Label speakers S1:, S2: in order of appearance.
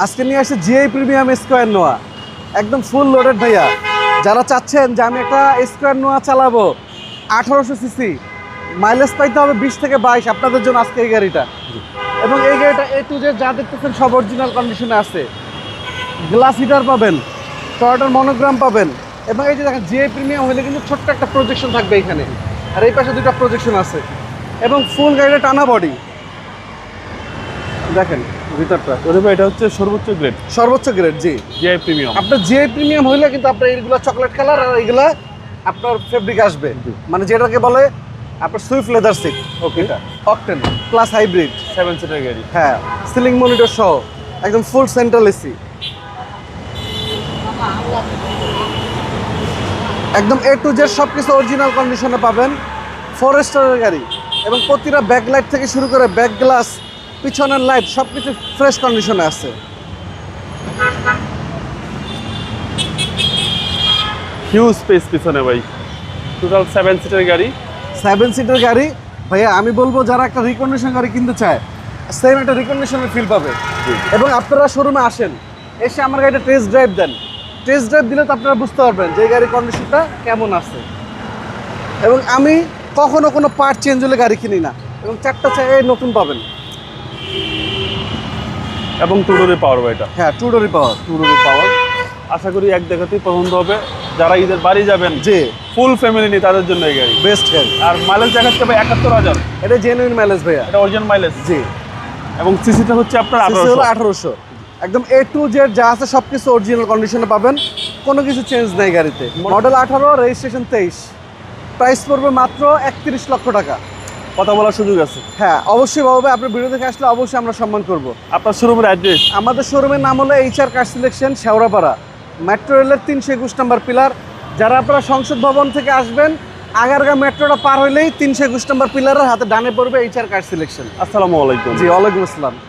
S1: আজকে নিয়ে আসছে জিআই প্রিমিয়াম স্কোয়ার নোয়া, একদম ফুল লোডেড ভাইয়া। যারা চাচ্ছেন যে আমি একটা স্কোয়ার নোয়া চালাবো 1800 সিসি, মাইলেজ পাইতে হবে 20 থেকে 22, আপনাদের জন্য আজকে এই গাড়িটা। এবং এই গাড়িটা এ টু জেড যা দেখতেছেন সব অরিজিনাল কন্ডিশনে আছে। গ্লাস হিটার পাবেন, টয়োটার মনোগ্রাম পাবেন, এবং এই যে দেখেন জিআই প্রিমিয়াম হলে কিন্তু ছোট্ট একটা প্রজেকশন থাকবে এখানে, আর এই পাশে দুটো প্রজেকশন আছে, এবং ফুল গাড়িটা টানা বডি দেখেন ভিতরটা।
S2: ভাই এটা হচ্ছে
S1: সর্বোচ্চ গ্রেড জি
S2: জিআই প্রিমিয়াম।
S1: আপনার জিআই প্রিমিয়াম হইলে কিন্তু আপনার এইগুলো চকলেট কালার, আর এইগুলা আপনার ফেব্রিক আসবে, মানে যেটাকে বলে আপনার সুইফট লেদার সিট।
S2: ওকে,
S1: এটা অকটেন প্লাস হাইব্রিড
S2: 7 সিটার গাড়ি।
S1: হ্যাঁ, সিলিং মনিটর সহ একদম ফুল সেন্ট্রাল এসি, একদম এ টু জেড সব কিছু অরিজিনাল কন্ডিশনে পাবেন। 4 স্টারের গাড়ি, এবং প্রতিটা ব্যাক লাইট থেকে শুরু করে ব্যাক গ্লাস, পিছনের লাইট সব কিছু ফ্রেশ কন্ডিশনে আছে।
S2: হিউজ স্পেস পিছনে ভাই, টোটাল 7 সিটার গাড়ি।
S1: 7 সিটার গাড়ি ভাইয়া, আমি বলবো যারা একটা রিকন্ডিশন গাড়ি কিনতে চায় সেম একটা রিকন্ডিশনের ফিল পাবে। এবং আপনারা শোরুমে আসেন, এসে আমার গাড়িটা টেস্ট ড্রাইভ দেন। টেস্ট ড্রাইভ দিলে তো আপনারা বুঝতে পারবেন যে এই গাড়ির কন্ডিশনটা কেমন আছে। এবং আমি কখনো কোনো পার্ট চেঞ্জ হলে গাড়ি কিনি না, এবং 4টা চাই নতুন পাবেন।
S2: এবং টুডোরি পাওয়ার ভাই এটা।
S1: হ্যাঁ, টুডোরি পাওয়ার।
S2: পাওয়ার আশা করি এক দেখাতেই পছন্দ হবে। যারা ঈদের বাড়ি যাবেন,
S1: জি,
S2: ফুল ফ্যামিলি নিয়ে তাদের জন্য এই গাড়ি
S1: বেস্ট গাড়ি।
S2: আর মাইলেজ দেখাচ্ছে ভাই 71,000।
S1: এটা জেনুইন মাইলেজ ভাইয়া,
S2: এটা অরিজিনাল মাইলেজ।
S1: জি।
S2: এবং সিসিটা হচ্ছে আপনার
S1: সিসি হলো
S2: 1800।
S1: 1800, একদম এ টু জেড যা আছে সব কিছু অরিজিনাল কন্ডিশনে পাবেন, কোনো কিছু চেঞ্জ নেই গাড়িতে। মডেল 18, রেজিস্ট্রেশন 23, প্রাইস পড়বে মাত্র 31 লক্ষ টাকা।
S2: কথা বলার সুযোগ আছে।
S1: হ্যাঁ, অবশ্যই ভাবে আপনার ভিডিও দেখে আসলে অবশ্যই আমরা সম্মান করব।
S2: আপনার শোরুমের অ্যাড্রেস?
S1: আমাদের শোরুমের নাম হলো HR car selection, Shewrapara, metro রেলের 321 নম্বর পিলার। যারা আপনারা সংসদ ভবন থেকে আসবেন, আগারগা মেট্রোটা পার হইলেই 321 নম্বর পিলারের হাতে ডানে পড়বে HR কার সিলেকশন।
S2: আসসালামু আলাইকুম।
S1: জি, ওয়ালাইকুম আসসালাম।